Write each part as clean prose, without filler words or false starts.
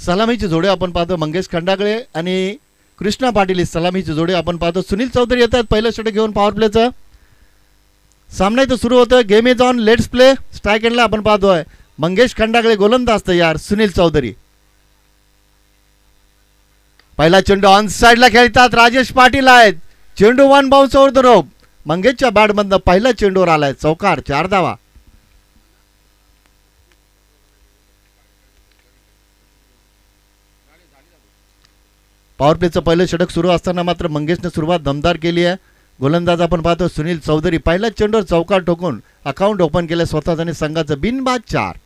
सलामीची जोडी आपण पाहतो मंगेश खंडागळे आणि कृष्णा पाटील. सलामीची जोडी आपण पाहतो. सुनील चौधरी येतात पहिलं षटक घेऊन पॉवर प्लेचं. सामना इथं सुरू होतं. Game is on, let's play. Strike एंडला आपण पाहतोय मंगेश खंडागळे गोलंदाज तयार. सुनील चौधरी पहिला चेंडू ऑन साइडला खेळतात. राजेश पाटील आहेत. चेंडू one bounce over the rope. मंगेशच्या बॅटमधनं पहिला चेंडूवर आलाय. चौकार, 4 धावा. पॉवर प्लेचं पहिलं षटक सुरू असताना मात्र मंगेशने सुरुवात दमदार केली आहे. गोलंदाज आपण पाहतो सुनील चौधरी पहिल्या चेंडूवर चौकार ठोकून अकाउंट ओपन केलं स्वतःच आणि संघाचं बिनबाद 4.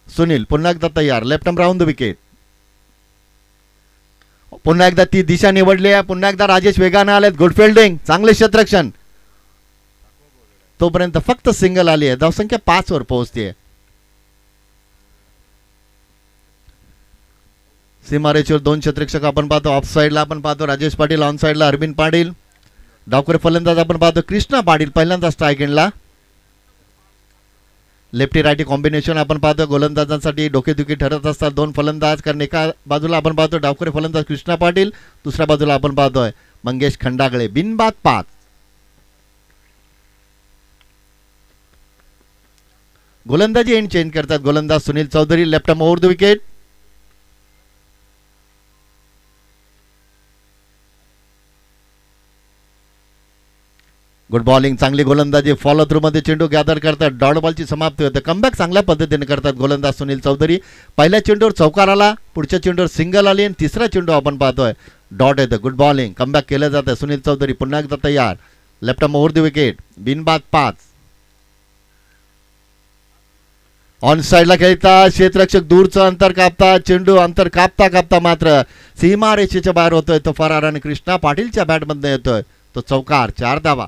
सुनील पुन्हा एकदा तयार. Left arm round the wicket. पुन्हा एकदा ती दिशा निवडली आहे. पुन्हा एकदा राजेश वेगाने आलेत. गुड फिल्डिंग, चांगले क्षेत्ररक्षण. तोपर्यंत फक्त सिंगल आली आहे. धावसंख्या 5 वर पोहोचते. सीमारेषेवर 2 क्षेत्ररक्षक आपण पाहतो. ऑफ साइडला आपण पाहतो राजेश पाटील, ऑन साइडला अरविंद पाटील. डावखुरे फलंदाज आपण पाहतो कृष्णा पाटील पहिल्यांदा स्ट्राईक एंडला. लेफ्टी रायटी कॉम्बिनेशन आपण पाहतो. गोलंदाजांसाठी डोकेदुखी ठरत असतात 2 फलंदाज, कारण एका बाजूला आपण पाहतो डावखुरे फलंदाज कृष्णा पाटील, दुसऱ्या बाजूला आपण पाहतोय मंगेश खंडागळे. बिनबाद 5. गोलंदाजी एंड चेंज करतात गोलंदाज Sunil Chaudhary. Left arm over the wicket. Good bowling, चांगली गोलंदाजी. फॉलो थ्रू मध्ये चेंडू गॅदर करतात. डॉट बॉलची समाप्ती होते. कमबॅक चांगल्या पद्धतीने करतात गोलंदाज सुनील चौधरी. पहिल्या चेंडूवर चौकार आला, पुढच्या चेंडूवर सिंगल आली आणि तिसरा चेंडू आपण पाहतोय डॉट येतं. गुड बॉलिंग, कमबॅक केलं जातं. सुनील चौधरी पुन्हा एकदा तयार. Left arm over the wicket. बिनबाद 5. ऑन साइडला खेळतात. क्षेत्ररक्षक दूरचं अंतर कापतात. चेंडू अंतर कापता कापता मात्र सीमा रेषेच्या बाहेर होतोय. तो फरार आणि कृष्णा पाटीलच्या बॅटमधनं येतोय. तो चौकार, 4 धावा.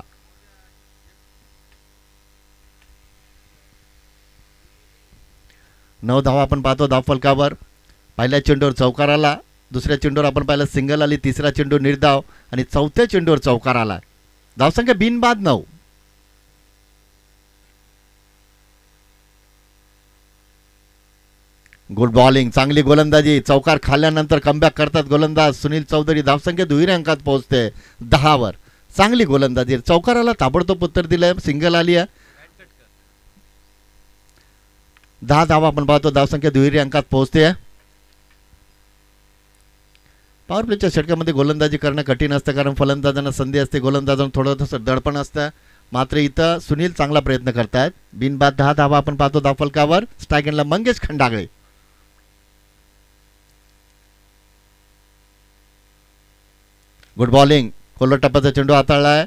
नऊ धावा आपण पाहतो धावफलकावर. पहिल्या चेंडूवर चौकार आला, दुसऱ्या चेंडूवर आपण पाहिलं सिंगल आली, तिसरा चेंडू निर्धाव आणि चौथ्या चेंडूवर चौकार आला. धावसंख्या बिनबाद 9. गुड बॉलिंग, चांगली गोलंदाजी. चौकार खाल्ल्यानंतर कमबॅक करतात गोलंदाज सुनील चौधरी. धावसंख्या दुहेरी अंकात पोहोचते 10 वर. चांगली गोलंदाजी. चौकाराला ताबडतोब उत्तर दिलंय. सिंगल आली आहे. 10 धावा आपण पाहतो. धावसंख्या दुहेरी अंकात पोहोचते. पॉवर प्लेच्या षटकामध्ये गोलंदाजी करणं कठीण असतं, कारण फलंदाजांना संधी असते, गोलंदाजांना थोडंसं दडपण असतं. मात्र इथं सुनील चांगला प्रयत्न करतायत. बिनबाद 10 धावा आपण पाहतो धावफलकावर. स्ट्राईक एंडला मंगेश खंडागळे. गुड बॉलिंग, खोलवर टप्प्याचा चेंडू हाताळलाय.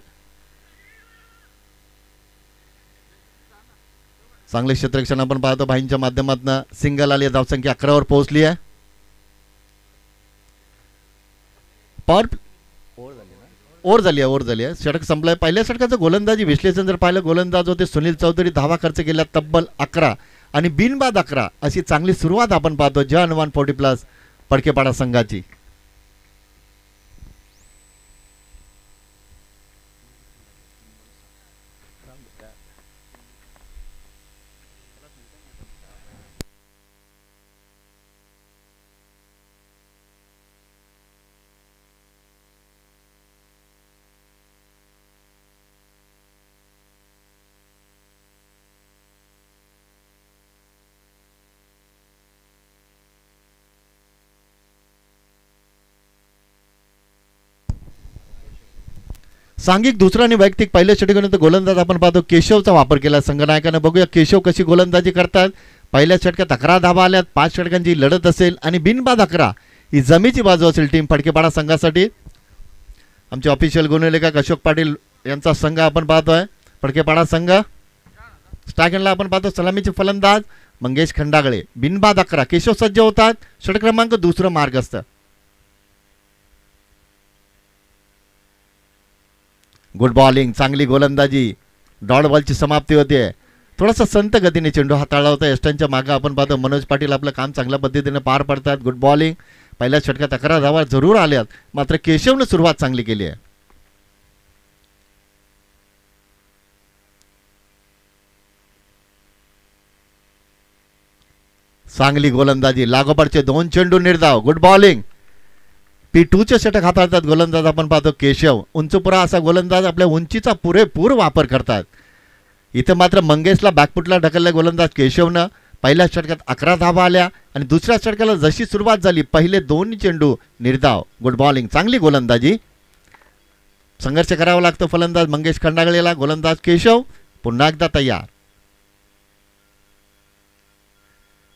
चांगले क्षेत्ररक्षण आपण पाहतो भाईंच्या माध्यमातून. सिंगल आली, धावसंख्या 11 वर पोहोचली आहे. पॉवर ओव्हर झाली आहे. षटक संपलाय. पहिल्या षटकाचं गोलंदाजी विश्लेषण जर पाहिलं, गोलंदाज होते सुनील चौधरी. धावा खर्च केल्या तब्बल 11 आणि बिनबाद 11. अशी चांगली सुरुवात आपण पाहतो जन 140+ पडकेपाडा संघाची. सांघिक दुसरा आणि वैयक्तिक पहिल्या षटकानंतर गोलंदाज आपण पाहतो केशवचा वापर केला संघनायकाने. बघूया केशव कशी गोलंदाजी करतात. पहिल्या षटकात 11 धावा आल्यात. 5 षटकांची लढत असेल आणि बिनबाद 11 ही जमेची बाजू असेल टीम फडकेपाडा संघासाठी. आमचे ऑफिशियल गुणलेखक अशोक पाटील यांचा संघ आपण पाहतोय फडकेपाडा संघ. स्ट्राईक एंडला आपण पाहतो सलामीचे फलंदाज मंगेश खंडागळे. बिनबाद 11. केशव सज्ज होतात. षटक क्रमांक 2 मार्ग असतं. गुड बॉलिंग, चांगली गोलंदाजी. डॉट बॉलची समाप्ती होते. थोडासा संत गतीने चेंडू हाताळला होता. यष्टांच्या मागे आपण पाहतो मनोज पाटील आपलं काम चांगल्या पद्धतीने पार पडतात. Good bowling. पहिल्या षटकात 11 धावा जरूर आल्यात, मात्र केशवने सुरुवात चांगली केली आहे. चांगली गोलंदाजी, लागोपाठचे 2 चेंडू निर्धाव, गुड बॉलिंग. P2चे षटक हाताळतात गोलंदाज आपण पाहतो केशव. उंचपुरा असा गोलंदाज आपल्या उंचीचा पुरेपूर वापर करतात. इथे मात्र मंगेशला बॅकफुटला ढकलल्या गोलंदाज केशवनं. पहिल्या षटकात 11 धावा आल्या आणि दुसऱ्या षटकाला जशी सुरुवात झाली पहिले 2 चेंडू निर्धाव, गुड बॉलिंग. चांगली गोलंदाजी. संघर्ष करावा लागतो फलंदाज मंगेश खंडागळेला. गोलंदाज केशव पुन्हा एकदा तयार.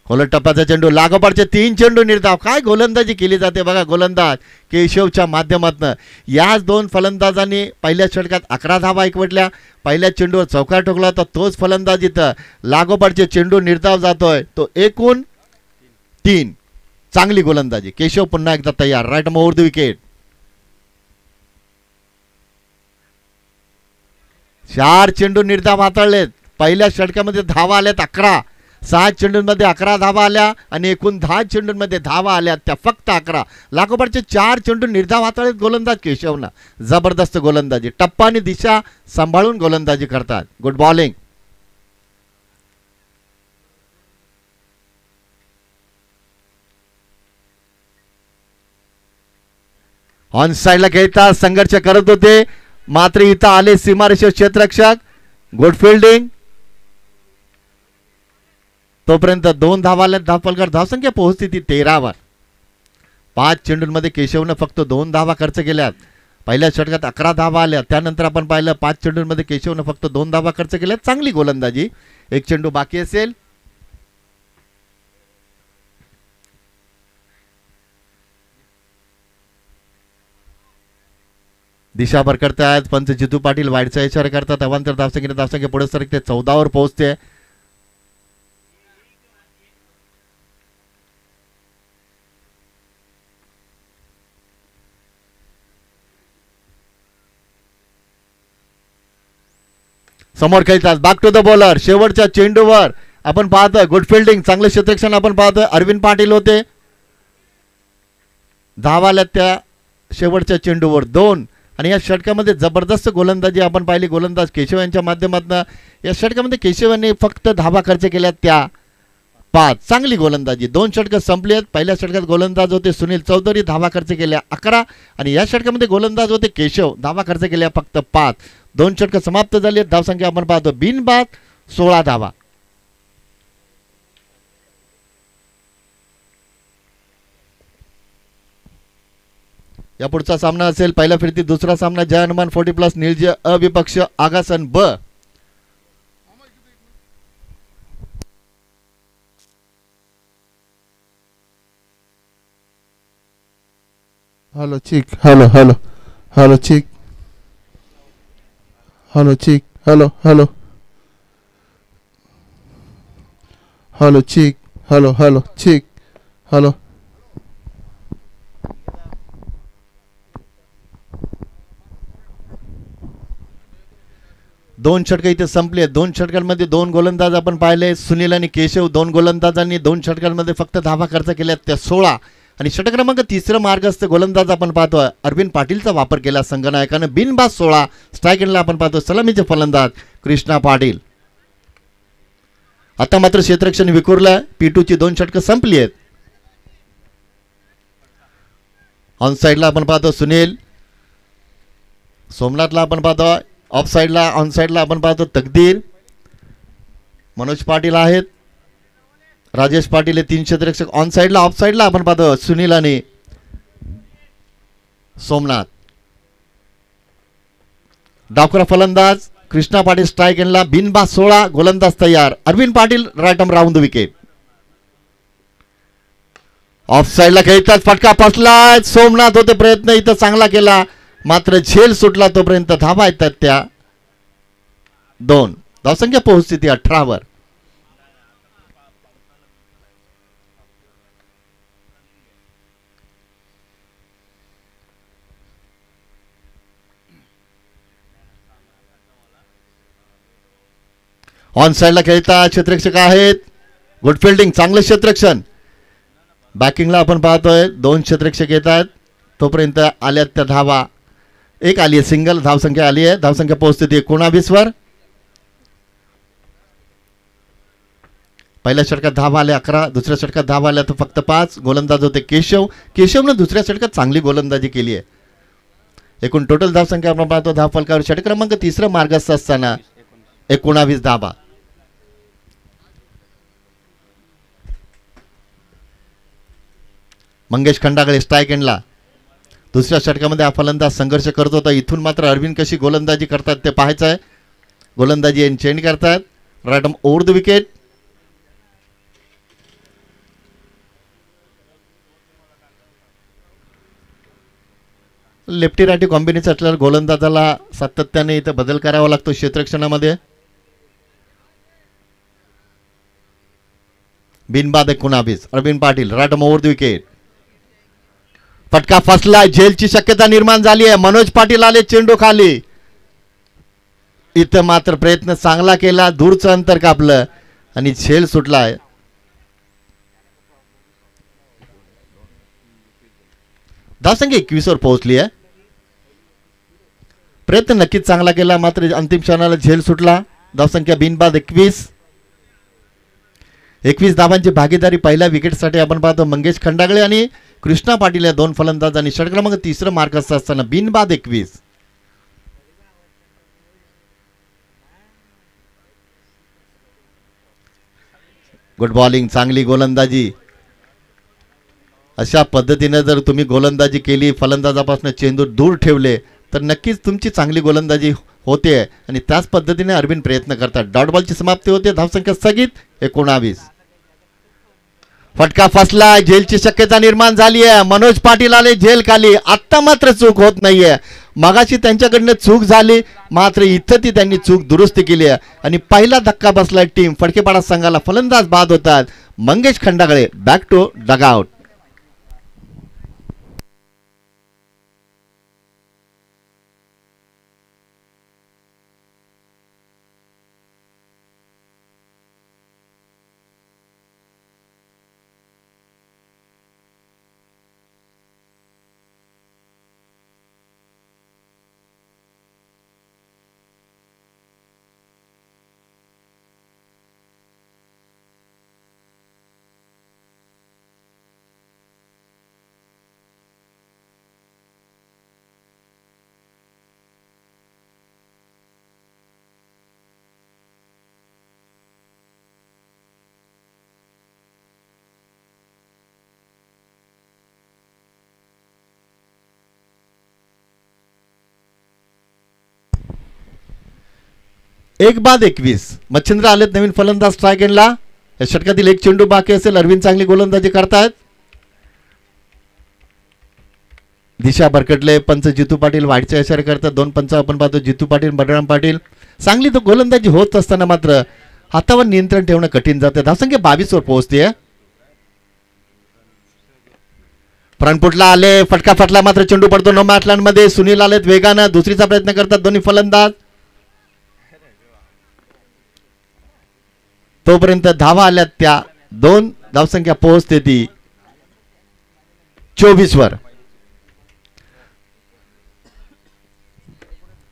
खोलट टप्प्याचा चेंडू, लागोपाठचे 3 चेंडू निर्धाव. काय गोलंदाजी केली जाते बघा गोलंदाज केशवच्या माध्यमातून. याच 2 फलंदाजांनी पहिल्या षटकात 11 धावा एकवटल्या. पहिल्या चेंडूवर चौकार ठोकला होता तोच फलंदाज इथं लागोपाठचे चेंडू निर्धाव जातोय तो एकूण 3. चांगली गोलंदाजी. केशव पुन्हा एकदा तयार. Right over the wicket. 4 चेंडू निर्धाव हाताळलेत. पहिल्या षटकामध्ये धावा आल्यात 11. 6 चेंडूंमध्ये 11 धावा आल्या आणि एकूण 10 चेंडूंमध्ये धावा आल्या त्या फक्त 11. लागोपाठचे 4 चेंडू निर्धाव हाताळलेत गोलंदाज केशवनं. जबरदस्त गोलंदाजी. टप्पा आणि दिशा सांभाळून गोलंदाजी करतात. Good bowling. ऑन साइडला खेळतात, संघर्ष करत होते मात्र इथं आले सीमारेषेवर क्षेत्ररक्षक. Good fielding. तोपर्यंत 2 धावा आल्या. धावफलकावर धावसंख्या पोहोचती ती 13 वर. 5 चेंडूंमध्ये केशवनं फक्त 2 धावा खर्च केल्यात. पहिल्या षटकात 11 धावा आल्या. त्यानंतर आपण पाहिलं 5 चेंडूंमध्ये केशवनं फक्त 2 धावा खर्च केल्यात. चांगली गोलंदाजी. 1 चेंडू बाकी असेल. दिशाभर करतायत पंच जितू पाटील. वाईडचा इशारा करतात. अवांतर धावसंख्येने पुढे सरकते. 14 वर पोहोचते. समोर खेळतात. Back to the bowler. शेवटच्या चेंडूवर आपण पाहतोय गुड फिल्डिंग. चांगले क्षेत्ररक्षण आपण पाहतोय. अरविंद पाटील होते. धावा आल्या त्या शेवटच्या चेंडूवर 2. आणि या षटकामध्ये जबरदस्त गोलंदाजी आपण पाहिली गोलंदाज केशव यांच्या माध्यमातून. या षटकामध्ये केशव यांनी फक्त धावा खर्च केल्या त्या 5. चांगली गोलंदाजी. 2 षटकं संपली आहेत. पहिल्या षटकात गोलंदाज होते सुनील चौधरी. धावा खर्च केल्या 11. आणि या षटकामध्ये गोलंदाज होते केशव. धावा खर्च केल्या फक्त 5. 2 षटकं समाप्त झाली आहेत. धावसंख्या आपण पाहतो बिनबाद 16 धावा. या पुढचा सामना असेल पहिल्या फिरती दुसरा सामना जय हनुमान 40+ निळजे अविपक्ष आगासन ब. Hello chick, hello, hello, hello chick, hello chick, hello, hello, hello chick, hello, hello chick, hello. दोन षटकं इथे संपले. 2 षटकांमध्ये 2 गोलंदाज आपण पाहिले सुनील आणि केशव. 2 गोलंदाजांनी 2 षटकांमध्ये फक्त धावा खर्च केल्या त्या 16. आणि षटक क्रमांक 3 मार्गस्थ गोलंदाज आपण पाहतोय अरविंद पाटीलचा वापर केला संघनायकाने. बिनबाद 16. स्ट्राईक एंडला आपण पाहतो सलामीचे फलंदाज कृष्णा पाटील. आता मात्र क्षेत्ररक्षण विखुरलं. P2ची 2 षटकं संपली आहेत. ऑन साइडला आपण पाहतो सुनील. सोमनाथला आपण पाहतो. ऑफ साइडला ऑन साइडला आपण पाहतो तकदीर. मनोज पाटील आहेत. राजेश पाटील हे 3 क्षेत्ररक्षक. ऑन साइडला ऑफ साइडला आपण पाहतो सुनील आणि सोमनाथ. डावखुरा फलंदाज कृष्णा पाटील. स्ट्राईक एंडला बिनबाद 16. गोलंदाज तयार. Arvind Patil right arm round the wicket. Off साइडला खेळतात. फटका फसलाय. सोमनाथ होते प्रयत्न इथं चांगला केला मात्र झेल सुटला. तोपर्यंत धावा येतात त्या 2. धावसंख्या पोहोचते ती 18 वर. ऑन साइडला खेळता क्षेत्ररक्षक आहेत. Good fielding. चांगलं क्षेत्ररक्षण. बॅकिंगला आपण पाहतोय 2 क्षेत्ररक्षक येत आहेत. तोपर्यंत आल्यात त्या धावा. 1 आली आहे. सिंगल धावसंख्या आली आहे. धावसंख्या पोहोचते ती 19 वर. पहिल्या षटकात धावा आल्या 11, दुसऱ्या षटकात धावा आल्या तर फक्त 5. गोलंदाज होते केशवनं दुसऱ्या षटकात चांगली गोलंदाजी केली आहे. एकूण टोटल धावसंख्या आपण पाहतो धावफलकावर षटक क्रमांक 3 मार्गस्थ असताना 19 धावा. मंगेश खंडागळे स्ट्राईक एंडला. दुसऱ्या षटकामध्ये हा फलंदाज संघर्ष करत होता. इथून मात्र अरविंद कशी गोलंदाजी करतात ते पाहायचं आहे. गोलंदाजी चेंज करतात. Right over the wicket. Lefty righty combination असल्यावर गोलंदाजाला सातत्याने इथं बदल करावा लागतो क्षेत्ररक्षणामध्ये. बिनबाद 19. Arvind Patil right over the wicket. फटका फसला. झेलची शक्यता निर्माण झाली आहे. मनोज पाटील आले चेंडू खाली. इथं मात्र प्रयत्न चांगला केला. दूरचं अंतर कापलं आणि झेल सुटलाय. धावसंख्या 21 वर पोहोचली आहे. प्रयत्न नक्कीच चांगला केला मात्र अंतिम क्षणाला झेल सुटला. धावसंख्या बिनबाद 21. 21 धावांची भागीदारी पहिल्या विकेटसाठी आपण पाहतो मंगेश खंडागळे आणि कृष्णा पाटील या 2 फलंदाजांनी. षटक क्रमांक 3 मार्कस्थ असताना बिनबाद 21. गुड बॉलिंग, चांगली गोलंदाजी. अशा पद्धतीने जर तुम्ही गोलंदाजी केली, फलंदाजापासून चेंडू दूर ठेवले तर नक्कीच तुमची चांगली गोलंदाजी होते आणि त्याच पद्धतीने अरविंद प्रयत्न करतात. डॉट बॉलची समाप्ती होते. धावसंख्या स्थगित 19. फटका फसला. झेलची शक्यता निर्माण झाली आहे. मनोज पाटील आले झेल खाली. आत्ता मात्र चूक होत नाहीये. मगाशी त्यांच्याकडनं चूक झाली मात्र इथं ती त्यांनी चूक दुरुस्ती केली आहे आणि पहिला धक्का बसलाय टीम फडकेपाडा संघाला. फलंदाज बाद होतात. Mangesh Khandagale back to dugout. एक बाद 21. मच्छिंद्र आलेत नवीन फलंदाज स्ट्राईक एंडला. या षटकातील एक चेंडू बाकी असेल. अरविंद चांगली गोलंदाजी करतायत. दिशा भरकटले. पंच जितू पाटील वाईटचा इशारा करतात. 2 पंच आपण पाहतो जितू पाटील बलराम पाटील. चांगली तो गोलंदाजी होत असताना मात्र हातावर नियंत्रण ठेवणं कठीण जाते. धावसंख्या 22 वर पोहोचते. फ्रंटफुटला आले. फटका फटला मात्र चेंडू पडतो नो मॅटलँड मध्ये. सुनील आलेत वेगानं. दुसरीचा प्रयत्न करतात दोन्ही फलंदाज. तोपर्यंत धावा आल्यात त्या 2. धावसंख्या पोहोचते ती 24 वर.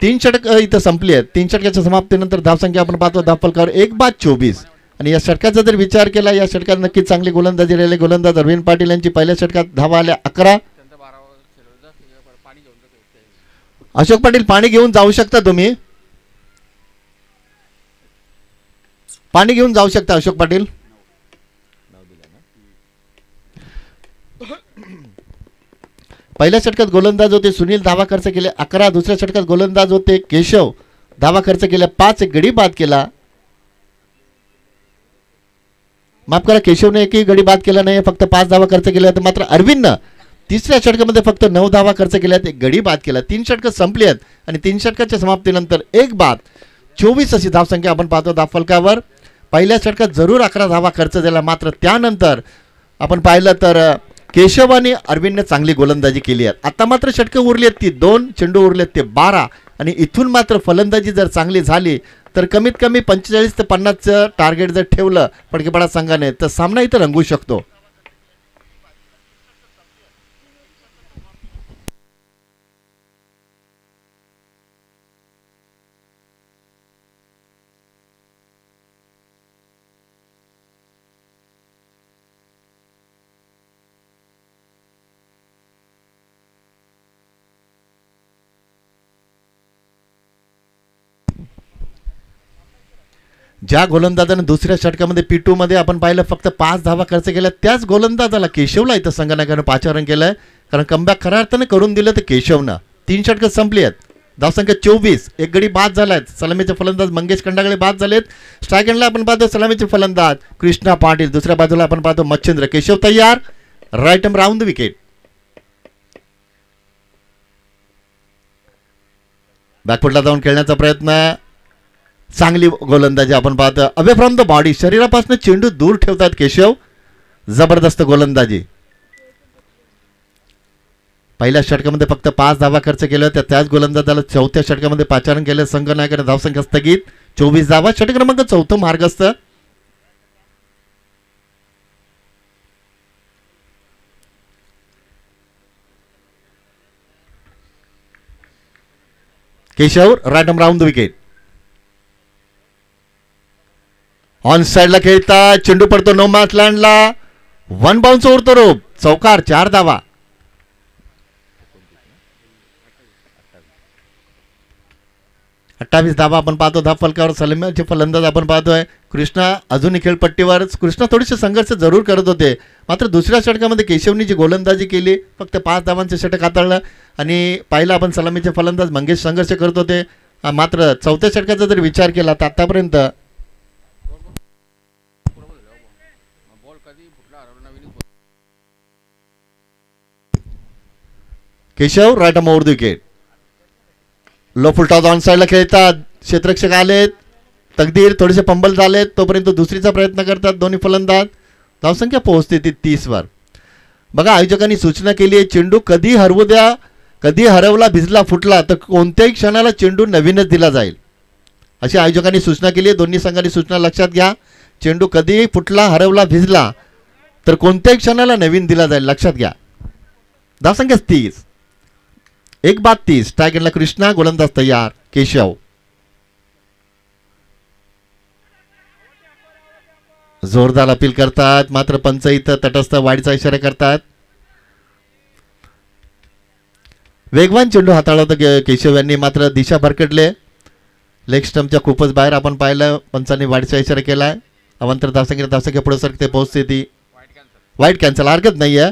3 षटक इथं संपली आहेत. 3 षटकाच्या समाप्तीनंतर धावसंख्या आपण पाहतो धावफलकावर 1 बाद 24. आणि या षटकाचा जर विचार केला या षटकात नक्कीच चांगली गोलंदाजी राहिली. गोलंदाज अरविंद पाटील यांची पहिल्या षटकात धावा आल्या 11. अशोक पाटील पाणी घेऊन जाऊ शकता तुम्ही. पाणी घेऊन जाऊ शकता अशोक पाटील. पहिल्या षटकात गोलंदाज होते सुनील. धावा खर्च केले 11. दुसऱ्या षटकात गोलंदाज होते केशव. धावा खर्च केल्या 5. एक गडी बाद केला. माफ करा केशवने एकही गडी बाद केला नाही. फक्त 5 धावा खर्च केल्या. मात्र अरविंदनं तिसऱ्या षटकामध्ये फक्त 9 धावा खर्च केल्यात. एक गडी बाद केला. 3 षटकं संपली आहेत आणि 3 षटकाच्या समाप्तीनंतर 1 बाद 24 अशी धावसंख्या आपण पाहतो धावफलकावर. पहिल्या षटकात जरूर 11 धावा खर्च झाला मात्र त्यानंतर आपण पाहिलं तर केशव आणि अरविंदने चांगली गोलंदाजी केली आहे. आता मात्र षटकं उरली आहेत ती 2. चेंडू उरलेत ते 12 आणि इथून मात्र फलंदाजी जर चांगली झाली तर कमीत कमी 45 ते 50चं टार्गेट जर ठेवलं फडकेपाडा संघाने तर सामना इथं रंगू शकतो. ज्या गोलंदाजाने दुसऱ्या षटकामध्ये P2 मध्ये आपण पाहिलं फक्त 5 धावा खर्च केल्या, त्याच गोलंदाजाला केशवला इथं संघनायकानं 5 रन केलंय. कारण कमबॅक खऱ्या अर्थाने करून दिलं तर केशवनं. 3 षटकं संपली आहेत. धावसंख्या 24. एक गडी बाद झालाय. सलामीचे फलंदाज मंगेश खंडागळे बाद झालेत. स्ट्राईक एंडला आपण पाहतो सलामीचे फलंदाज कृष्णा पाटील. दुसऱ्या बाजूला आपण पाहतो मच्छिंद्र. केशव तयार. Right arm round the wicket. बॅकफुटला जाऊन खेळण्याचा प्रयत्न. चांगली गोलंदाजी आपण पाहतो. अवे फ्रॉम द बॉडी, शरीरापासून चेंडू दूर ठेवतात केशव. जबरदस्त गोलंदाजी. पहिल्या षटकामध्ये फक्त 5 धावा खर्च केल्या होत्या, त्याच गोलंदाजाला चौथ्या षटकामध्ये 5 रन केले. संघनायकाने धावसंख्या स्थगित 24 धावा. षटक क्रमांक 4 मार्गस्थ. Keshav right arm round the wicket. On साइडला खेळता चेंडू पडतो नो मॅच लँडला. 1 बाउन्स उरतो रोप. चौकार 4 धावा. 28 धावा आपण पाहतो. धाव फलकावर सलामीचे फलंदाज आपण पाहतोय कृष्णा. अजूनही खेळपट्टीवर. कृष्णा थोडेसे संघर्ष जरूर करत होते, मात्र दुसऱ्या षटकामध्ये केशवनी जी गोलंदाजी केली, फक्त 5 धावांचे षटक हाताळलं. आणि पाहिलं आपण सलामीचे फलंदाज मंगेश संघर्ष करत होते. मात्र चौथ्या षटकाचा जर विचार केला तर आतापर्यंत Keshav right arm over the wicket. Low full toss on साइडला खेळतात. क्षेत्ररक्षक आलेत. तकदीर थोडेसे पंबल झालेत, तोपर्यंत दुसरीचा प्रयत्न करतात दोन्ही फलंदाज. धावसंख्या पोहोचते ती 30 वर. बघा आयोजकांनी सूचना केली आहे, चेंडू कधी हरवू द्या. कधी हरवला, भिजला, फुटला तर कोणत्याही क्षणाला चेंडू नवीनच दिला जाईल, अशी आयोजकांनी सूचना केली आहे. दोन्ही संघांनी सूचना लक्षात घ्या. चेंडू कधी फुटला, हरवला, भिजला तर कोणत्याही क्षणाला नवीन दिला जाईल, लक्षात घ्या. धावसंख्या 30. 1 बाद 30. स्ट्राईक एंडला कृष्णा. गोलंदाज तयार केशव. जोरदार अपील करतात, मात्र पंच इथं तटस्थ वाढीचा इशारा करतात. वेगवान चेंडू हाताळला होता केशव यांनी, मात्र दिशा भरकटले. लेग स्टंपच्या खूपच बाहेर आपण पाहिलं. पंचांनी वाढीचा इशारा केलाय. अवांतर धावसंख्या पुढे सरकते, पोहोचते ती. वाईट कॅन्सल. हरकत नाहीये.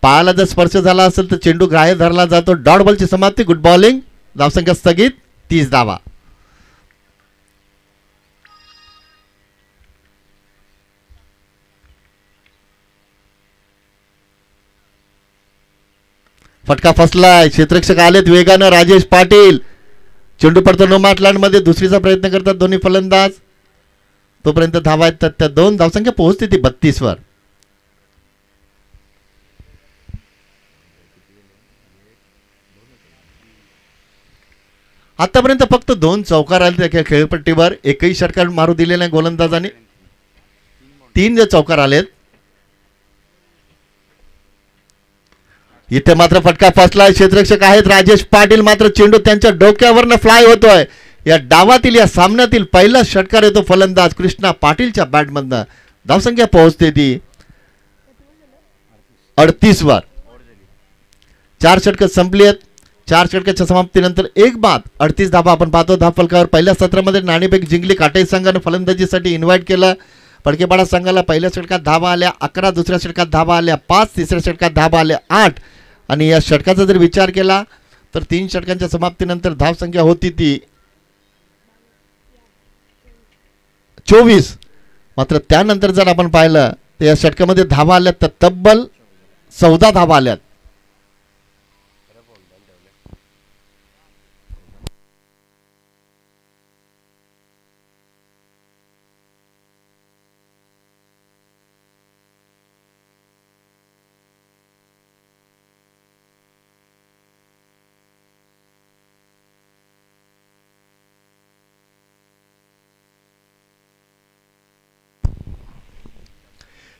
पायाला जर स्पर्श झाला असेल तर चेंडू ग्राह्य धरला जातो. डॉट बॉलची समाप्ती. Good bowling. धावसंख्या स्थगित 30 धावा. फटका फसलाय. क्षेत्ररक्षक आलेत वेगानं. राजेश पाटील. चेंडू पडतो नो मॅच लँड मध्ये. दुसरीचा प्रयत्न करतात दोन्ही फलंदाज. तोपर्यंत धावा आहेत त्या 2. धावसंख्या पोहोचते ती 32 वर. आतापर्यंत फक्त 2 चौकार आले त्या खेळपट्टीवर. एकही षटकार मारू दिले नाही गोलंदाजाने. 3 चौकार आलेत. इथे मात्र फटका फसलाय. क्षेत्ररक्षक आहेत राजेश पाटील, मात्र चेंडू त्यांच्या डोक्यावरनं फ्लाय होतोय. या डावातील या सामन्यातील पहिला षटकार येतो फलंदाज कृष्णा पाटीलच्या बॅटमधनं. धावसंख्या पोहोचते ती 38 वर. 4 षटकं संपली आहेत. 4 षटकाच्या समाप्तीनंतर 1 बाद 38 धावा आपण पाहतो. धाव फलकावर पहिल्या सत्रामध्ये नाणेफेक जिंकली. काटाई संघानं फलंदाजीसाठी इन्व्हाइट केलं. फडकेपाडा संघाला पहिल्या षटकात धावा आल्या 11. दुसऱ्या षटकात धावा आल्या 5. तिसऱ्या षटकात धावा आल्या 8. आणि या षटकाचा जर विचार केला तर 3 षटकांच्या समाप्तीनंतर धावसंख्या होती ती 24. मात्र त्यानंतर जर आपण पाहिलं तर या षटकामध्ये धावा आल्यात तर तब्बल 14 धावा आल्यात.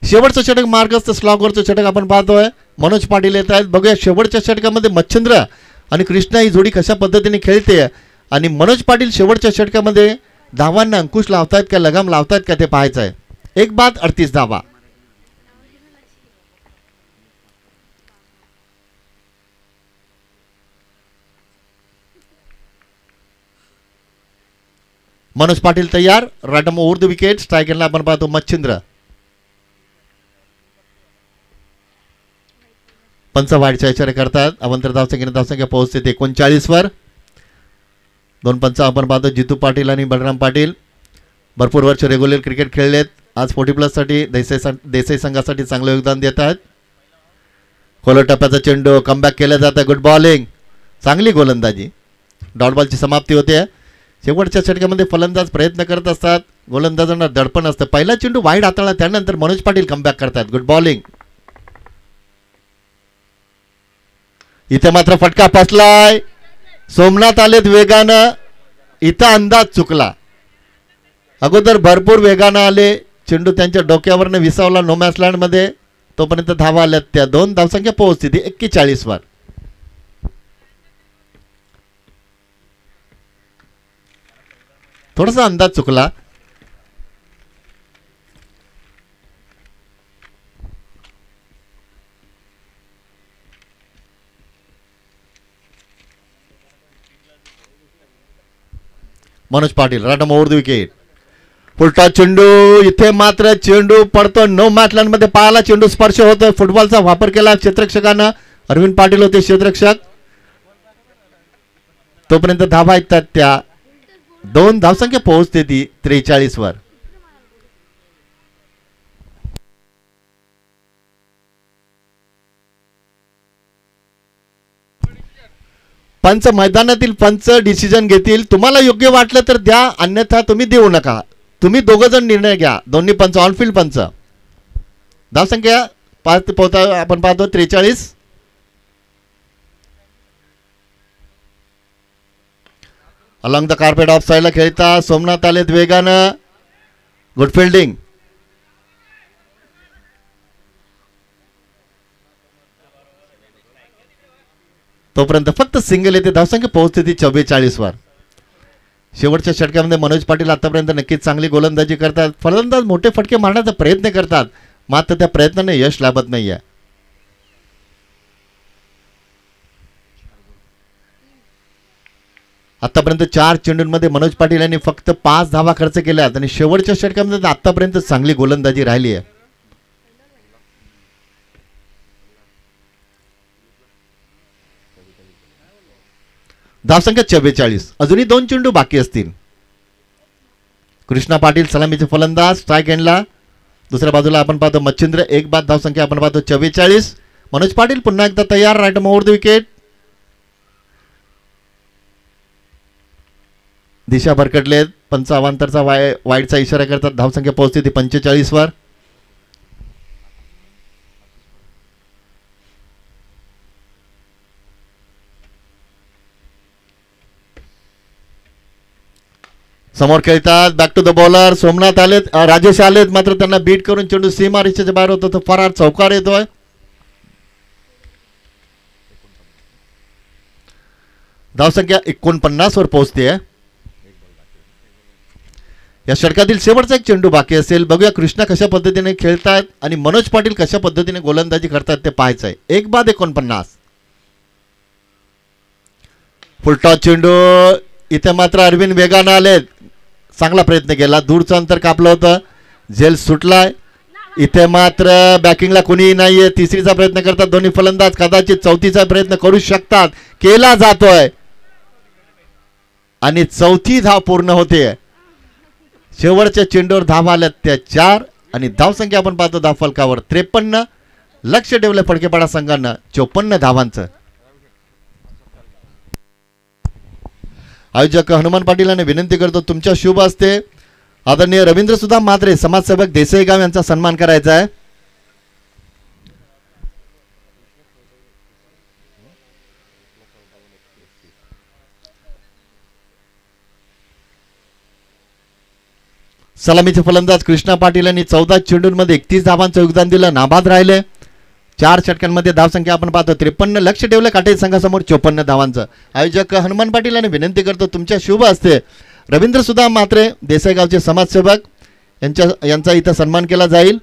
शेवटचं षटक मार्गस्थ स्लॉगवरचं षटक आपण पाहतोय. मनोज पाटील येत आहेत. बघूया शेवटच्या षटकामध्ये मच्छिंद्र आणि कृष्णा ही जोडी कशा पद्धतीने खेळते आणि मनोज पाटील शेवटच्या षटकामध्ये धावांना अंकुश लावतायत का लगाम लावतायत का ते पाहायचं आहे. 1 बाद 38 धावा. मनोज पाटील तयार, right number over the wicket. Strike एंडला आपण पाहतो मच्छिंद्र. पंच वाईटचा इशारा करतात. अवंतर धावसंख्या पोहोचते 39 वर. दोन पंच आपण पाहतो जितू पाटील आणि बलराम पाटील. भरपूर वर्ष रेग्युलर क्रिकेट खेळलेत. आज 40+ साठी देसाई संघासाठी चांगलं योगदान देत आहेत. खोलर टप्प्याचा चेंडू कमबॅक केला जातं. गुड बॉलिंग, चांगली गोलंदाजी. डॉट बॉलची समाप्ती होते. शेवटच्या षटकामध्ये फलंदाज प्रयत्न करत असतात, गोलंदाजांना दडपण असतं. पहिला चेंडू वाईड हाताळला, त्यानंतर मनोज पाटील कमबॅक करतात. Good bowling. इथे मात्र फटका फसलाय. सोमनाथ आलेत वेगानं, इथं अंदाज चुकला. अगोदर भरपूर वेगानं आले, चेंडू त्यांच्या डोक्यावरनं विसावला नो मॅच लँड मध्ये. तोपर्यंत धावा आल्यात त्या 2 धावसंख्या पोहोचते 41 वर. थोडासा अंदाज चुकला. Manoj Patil right over the wicket. Full toss चेंडू, इथे मात्र चेंडू पडतो नो मॅच लाईन मध्ये. पायाला चेंडू स्पर्श होतोय. फुटबॉलचा वापर केला क्षेत्ररक्षकानं. अरविंद पाटील होते क्षेत्ररक्षक. तोपर्यंत धावा येतात त्या 2 धावसंख्या पोहोचते 43 वर. पंच मैदानातील पंच डिसिजन घेतील. तुम्हाला योग्य वाटलं तर द्या, अन्यथा तुम्ही देऊ नका. तुम्ही दोघं जण निर्णय घ्या. दोन्ही पंच, ऑनफिल्ड पंच. धावसंख्या आपण पाहतो 43. अलॉंग द कार्पेट ऑफ साईडला खेळता सोमनाथ आलेत वेगानं. Good fielding. तोपर्यंत फक्त सिंगल येते. धावसंख्या पोहोचते 44 वर. शेवटच्या षटकामध्ये मनोज पाटील आतापर्यंत नक्कीच चांगली गोलंदाजी करतात. फलंदाज मोठे फटके मारण्याचा प्रयत्न करतात, मात्र त्या प्रयत्नाने यश लाभत नाहीये. आतापर्यंत 4 चेंडूंमध्ये मनोज पाटील यांनी फक्त 5 धावा खर्च केल्यात आणि शेवटच्या षटकामध्ये आतापर्यंत चांगली गोलंदाजी राहिली आहे. धावसंख्या 44. अजूनही 2 चेंडू बाकी असतील. कृष्णा पाटील सलामीचे फलंदाज. स्ट्राईक एंडला दुसऱ्या बाजूला आपण पाहतो मच्छिंद्र. एक बाद धावसंख्या आपण पाहतो 44. मनोज पाटील पुन्हा एकदा तयार, राईट ओव्हर द विकेट. दिशा भरकटलेत. पंच अवांतरचा वाईडचा इशारा करतात. धावसंख्या पोहोचते 45 वर. समोर खेळतात. Back to the bowler. Somnath आलेत, राजेश आलेत, मात्र त्यांना बीट करून चेंडू सीमा रेषेच्या बाहेर होतो. तो फरार चौकार येतोय. धावसंख्या 49 वर पोहोचते. या षटकातील शेवटचा एक चेंडू बाकी असेल. बघूया कृष्णा कशा पद्धतीने खेळतात आणि मनोज पाटील कशा पद्धतीने गोलंदाजी करतात ते पाहायचं आहे. 1 बाद 49. फुलटॉस चेंडू, इथे मात्र अरविंद वेगानं आलेत. चांगला प्रयत्न केला, दूरचं अंतर कापलं होतं, झेल सुटलाय. इथे मात्र बॅकिंगला कुणीही नाहीये. तिसरीचा प्रयत्न करतात दोन्ही फलंदाज. कदाचित चौथीचा प्रयत्न करू शकतात, केला जातोय आणि चौथी धाव पूर्ण होते. शेवटच्या चेंडूवर धावा आल्यात त्या 4 आणि धावसंख्या आपण पाहतो धावफलकावर 53. लक्ष ठेवलं फडकेपाडा संघानं 54 धावांचं. आयोजक हनुमान पाटील यांनी विनंती करतो, तुमच्या शुभ हस्ते आदरणीय रवींद्र सुधा म्हात्रे समाजसेवक देसाईगाव यांचा सन्मान करायचा आहे. सलामीचे फलंदाज कृष्णा पाटील यांनी 14 चेंडूंमध्ये 31 धावांचं योगदान दिलं, नाबाद राहिले. 4 षटकांमध्ये धावसंख्या आपण पाहतो 53. लक्ष ठेवलं काटेज संघासमोर 54 धावांचं. आयोजक हनुमान पाटील यांनी विनंती करतो, तुमच्या शुभ हस्ते रवींद्र सुधा म्हात्रे देसाईगावचे समाजसेवक यांचा इथं सन्मान केला जाईल.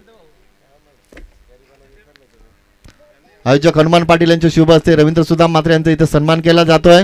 आयोजक हनुमान पाटील यांच्या शुभ हस्ते रवींद्र सुधा म्हात्रे यांचा इथं सन्मान केला जातोय.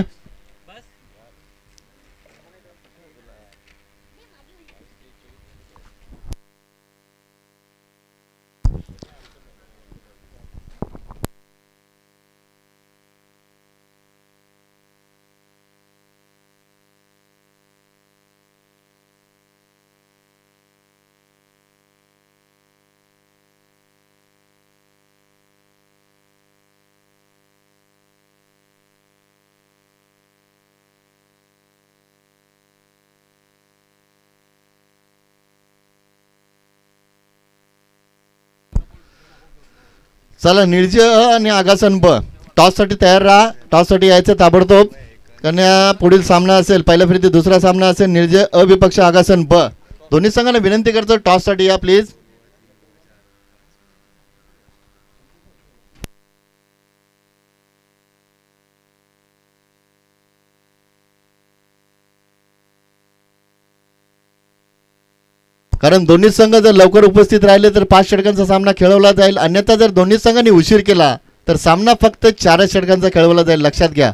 चला निर्जय अ आणि आगासन ब टॉससाठी तयार राहा. टॉससाठी यायचं ताबडतोब, कारण पुढील सामना असेल, पहिल्या फेरीत दुसरा सामना असेल. निर्जय अ विपक्ष आगासन ब, दोन्ही संघांना विनंती करतो टॉससाठी या प्लीज. कारण दोन्ही संघ जर लवकर उपस्थित राहिले तर 5 षटकांचा सामना खेळवला जाईल, अन्यथा जर दोन्ही संघांनी उशीर केला तर सामना फक्त 4 षटकांचा खेळवला जाईल, लक्षात घ्या.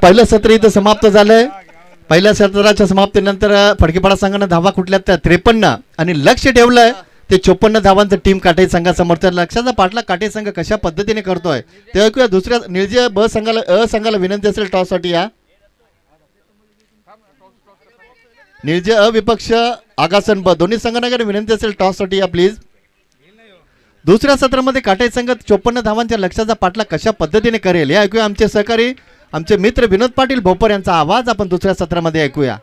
पहिलं सत्र इथं समाप्त झालंय. पहिल्या सत्राच्या समाप्तीनंतर फडकेपाडा संघानं धावा कुठल्या त्या 53 आणि लक्ष ठेवलंय ते 54 धावांचं टीम काटे संघासमोरच्या लक्षाचा पाठला काटे संघ कशा पद्धतीने करतोय ते ऐकूया. दुसऱ्या निर्जय ब संघाला अ संघाला विनंती असेल टॉससाठी या. निर्जय अ विपक्ष आगासन ब, दोन्ही संघांना विनंती असेल टॉससाठी या प्लीज. दुसऱ्या सत्रामध्ये काटे संघ 54 धावांच्या लक्षाचा पाठला कशा पद्धतीने करेल हे ऐकूया. आमचे सहकारी आमचे मित्र विनोद पाटील भोपर यांचा आवाज आपण दुसऱ्या सत्रामध्ये ऐकूया.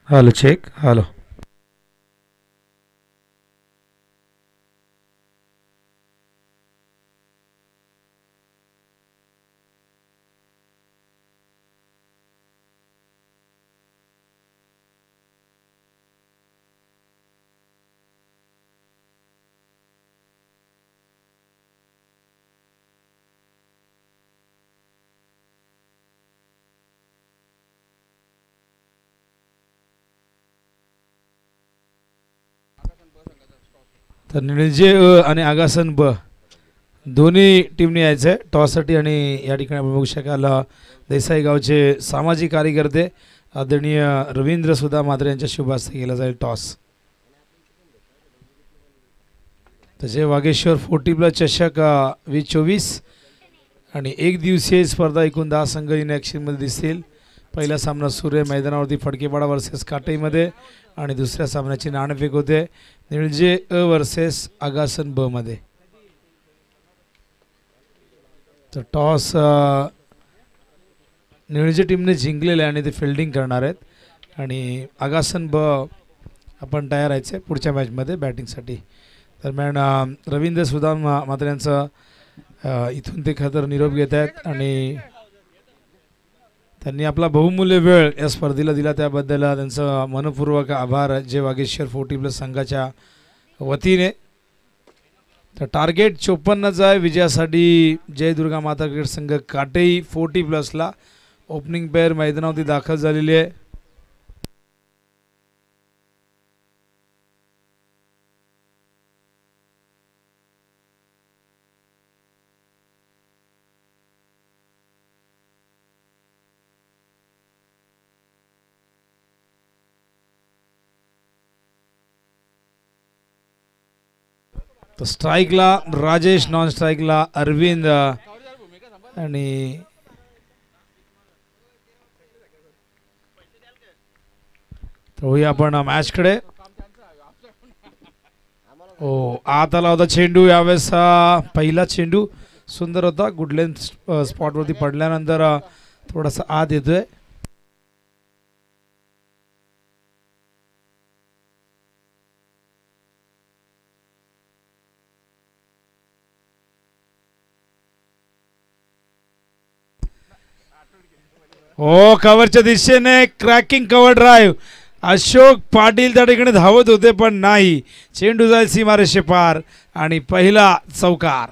Hello check. हॅलो तर निर्जय अ आणि आगासन ब दोन्ही टीमने यायचं आहे टॉससाठी. आणि या ठिकाणी आपण बघू शकाल देसाई गावचे सामाजिक कार्यकर्ते आदरणीय रवींद्र सुधा मात्रे यांच्या शुभ हस्ते केला जाईल टॉस. तसे वागेश्वर 40+ चषक 2024 आणि एक दिवसीय स्पर्धा एकूण 10 संघ इन ॲक्शनमध्ये दिसतील. पहिला सामना सूर्य मैदानावरती फडकेपाडा वर्सेस काटेमध्ये आणि दुसऱ्या सामन्याची नाणेफेक होते निर्जय अ वर्सेस आगासन ब मध्ये. तर टॉस निर्जय टीमने जिंकलेले आणि ते फिल्डिंग करणार आहेत आणि आगासन ब आपण तयार राहायचे पुढच्या मॅचमध्ये बॅटिंगसाठी. दरम्यान रवींद्र सुधा मात्र यांचा इथून ते खतर निरोप घेत आहेत आणि त्यांनी आपला बहुमूल्य वेळ या स्पर्धेला दिला त्याबद्दल त्यांचं मनपूर्वक आभार जे वागेश्वर 40+ संघाच्या वतीने. तर टार्गेट 54चा आहे विजयासाठी. जय दुर्गा माता क्रिकेट संघ काटेई 40+ला ओपनिंग पेअर मैदानावरती दाखल झालेली आहे. तर स्ट्राईकला राजेश, नॉन स्ट्राईकला अरविंद आणि होऊया आपण मॅचकडे. हो, आत आला होता चेंडू यावेळेस. पहिला चेंडू सुंदर होता, गुडलेन स्पॉटवरती पडल्यानंतर थोडासा आत येतोय. हो, कव्हरच्या दिशेने cracking cover drive. Ashok Patil त्या ठिकाणी धावत होते पण नाही, चेंडू जाईल सीमारेषे पार आणि पहिला चौकार.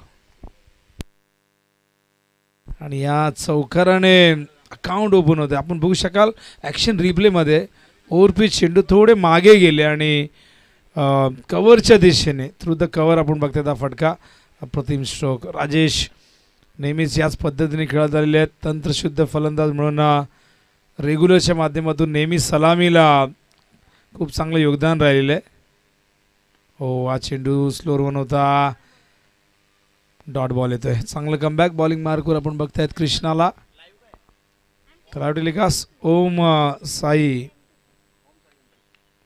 आणि या चौकाराने अकाउंट ओपन होते. आपण बघू शकाल ॲक्शन रिप्लेमध्ये ओव्हरपिच चेंडू थोडे मागे गेले आणि कव्हरच्या दिशेने थ्रू द कव्हर आपण बघतोय हा फटका. अप्रतिम स्ट्रोक. राजेश नेहमीच याच पद्धतीने खेळत आलेले आहेत. तंत्रशुद्ध फलंदाज म्हणून रेग्युलरच्या माध्यमातून नेहमी सलामीला खूप चांगलं योगदान राहिलेलं आहे. हो, हा चेंडू स्लोअर वन होता, डॉट बॉल येतोय. चांगलं कमबॅक बॉलिंग मार्कवर आपण बघतायत कृष्णाला. Telecast Om Sai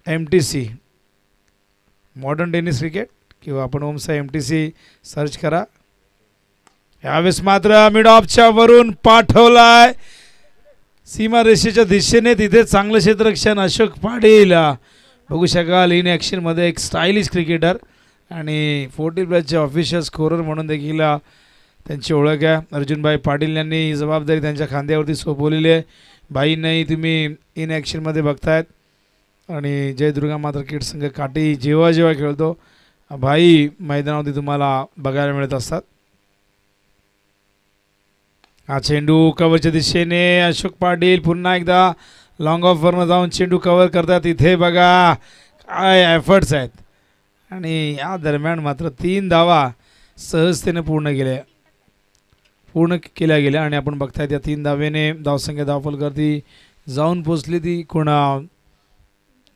MTC modern tennis cricket किंवा आपण ओम साई MTC सर्च करा. यावेळेस मात्र मिड ऑफच्या वरून पाठवलाय सीमारेषेच्या दिशेने. तिथे चांगलं क्षेत्ररक्षण. अशोक पाटील बघू शकाल इन ॲक्शनमध्ये एक स्टायलिश क्रिकेटर आणि 40+ ऑफिशियल स्कोरर म्हणून देखील त्यांची ओळख आहे. अर्जुनभाई पाटील यांनी ही जबाबदारी त्यांच्या खांद्यावरती सोपवलेली आहे. भाई नाही तुम्ही इन ॲक्शनमध्ये बघतायत आणि जय दुर्गा माता क्रिकेट संघ काठी जेव्हा जेव्हा खेळतो भाई मैदानावरती तुम्हाला बघायला मिळत असतात. हा चेंडू कव्हरच्या दिशेने. अशोक पाटील पुन्हा एकदा लॉंग ऑफवरनं जाऊन चेंडू कव्हर करतात. इथे बघा काय एफर्ट्स आहेत आणि या दरम्यान मात्र 3 धावा सहजतेने पूर्ण केल्या गेल्या आणि आपण बघतायत या 3 धावेने धावसंख्या धावफलकावरती जाऊन पोचली ती कोणा